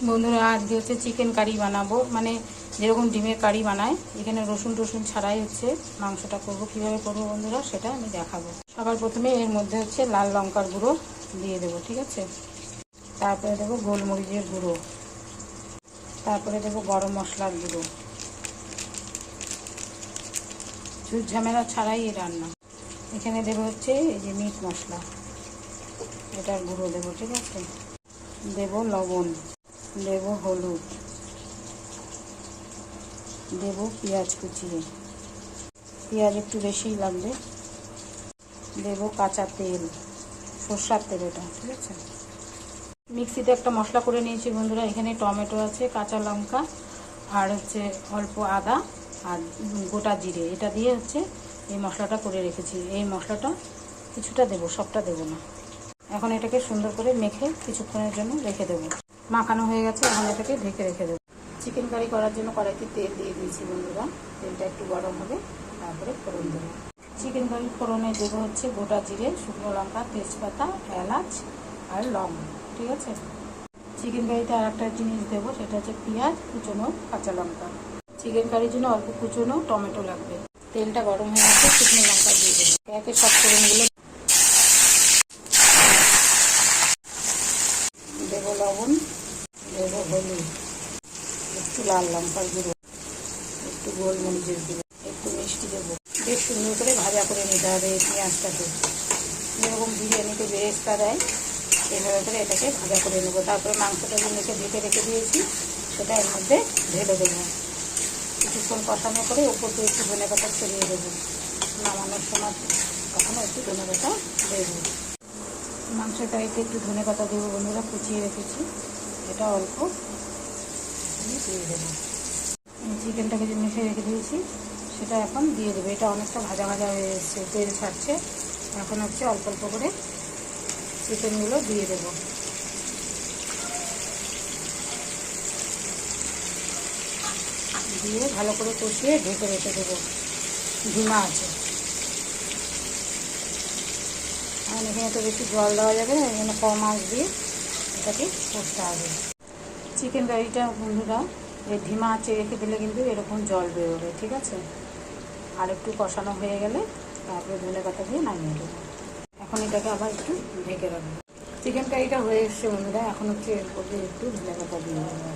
বন্ধুরা আজকে হচ্ছে চিকেন কারি বানাবো, মানে যেরকম ডিমের কারি বানায়। এখানে রসুন টসুন ছাড়াই হচ্ছে মাংসটা করবো। কীভাবে করবো বন্ধুরা সেটা আমি দেখাবো। সবার প্রথমে এর মধ্যে হচ্ছে লাল লঙ্কার গুঁড়ো দিয়ে দেবো, ঠিক আছে। তারপরে দেবো গোলমরিচের গুঁড়ো, তারপরে দেবো গরম মশলার গুঁড়ো। ঝুট ঝামেলা ছাড়াই এই রান্না। এখানে দেবো হচ্ছে এই যে মিট মশলা, এটার গুঁড়ো দেবো, ঠিক আছে। দেবো লবণ, দেবো হলুদ, দেবো পেঁয়াজ কুচিয়ে, পেঁয়াজ একটু বেশিই লাগবে। দেবো কাঁচা তেল, সর্ষার তেল এটা, ঠিক আছে। মিক্সিতে একটা মশলা করে নিয়েছি বন্ধুরা। এখানে টমেটো আছে, কাঁচা লঙ্কা আর হচ্ছে অল্প আদা আর গোটা জিরে, এটা দিয়ে হচ্ছে এই মশলাটা করে রেখেছি। এই মশলাটা কিছুটা দেবো, সবটা দেবো না। এখন এটাকে সুন্দর করে মেখে কিছুক্ষণের জন্য রেখে দেবো। মাখানো হয়ে গেছে, এখন এটাকে ঢেকে রেখে দেবো। চিকেন কারি করার জন্য কড়াইতে তেল দিয়ে দিয়েছি বন্ধুরা। তেলটা একটু গরম হবে, তারপরে ফোড়ন দেবো। চিকেন কারি ফোড়নে দেবো হচ্ছে গোটা জিরে, শুকনো লঙ্কা, তেজপাতা, এলাচ আর লং, ঠিক আছে। চিকেন কারিতে আর একটা জিনিস দেবো, সেটা হচ্ছে পেঁয়াজ কুচনো, কাঁচা লঙ্কা। চিকেন কারির জন্য অল্প কুচনো টমেটো লাগবে। তেলটা গরম হয়ে গেছে, শুকনো লঙ্কা দিয়ে দেবো। একে সব ফোড়নগুলো দেবো, লবণ দেবো, হলুদ, একটু লাল লঙ্কার গুঁড়ো, একটু গোলমরিচের গুঁড়ো, একটু মিষ্টি দেবো। বেশ সুন্দর করে ভাজা করে নিতে হবে এই পেঁয়াজটাকে। যেরকম বিরিয়ানিতে বেরেস্তা দেয় এইভাবে করে এটাকে ভাজা করে নেবো। তারপরে মাংসটা যেগুলোকে ঢেকে রেখে দিয়েছি সেটা এর মধ্যে ঢেলে দেবো। কিছুক্ষণ কষানো করে ওপর দিয়ে একটু ধনে পাতা ছড়িয়ে দেবো। নামানোর সময় কখনো একটু ধনে পাতা দেবো। মাংসের কারিতে একটু ধনে পাতা দেবো বন্ধুরা, কুচিয়ে রেখেছি, এটা অল্প দিয়ে দেবো। চিকেনটাকে যে মিশিয়ে রেখে দিয়েছি সেটা এখন দিয়ে দেবো। এটা অনেকটা ভাজা ভাজা হয়ে এসছে, তেল ছাড়ছে। এখন হচ্ছে অল্প অল্প করে চিকেনগুলো দিয়ে দেবো। দিয়ে ভালো করে কষিয়ে ঢেকে রেখে দেবো, ধিমা আছে। এখন এখানে তো বেশি জল দেওয়া যাবে না, এখানে কম আঁচ দিয়ে এটাকে কষতে হবে। চিকেন কারিটা বন্ধুরা এই ধিমা আঁচে রেখে দিলে কিন্তু এরকম জল বেরোবে, ঠিক আছে। আর একটু কষানো হয়ে গেলে তারপরে ধনে পাতা দিয়ে নামিয়ে দেবো। এখন এটাকে আবার একটু ঢেকে রাখবো। চিকেন কারিটা হয়ে এসছে বন্ধুরা, এখন হচ্ছে এর মধ্যে একটু ধনে পাতা দিয়ে দেবো।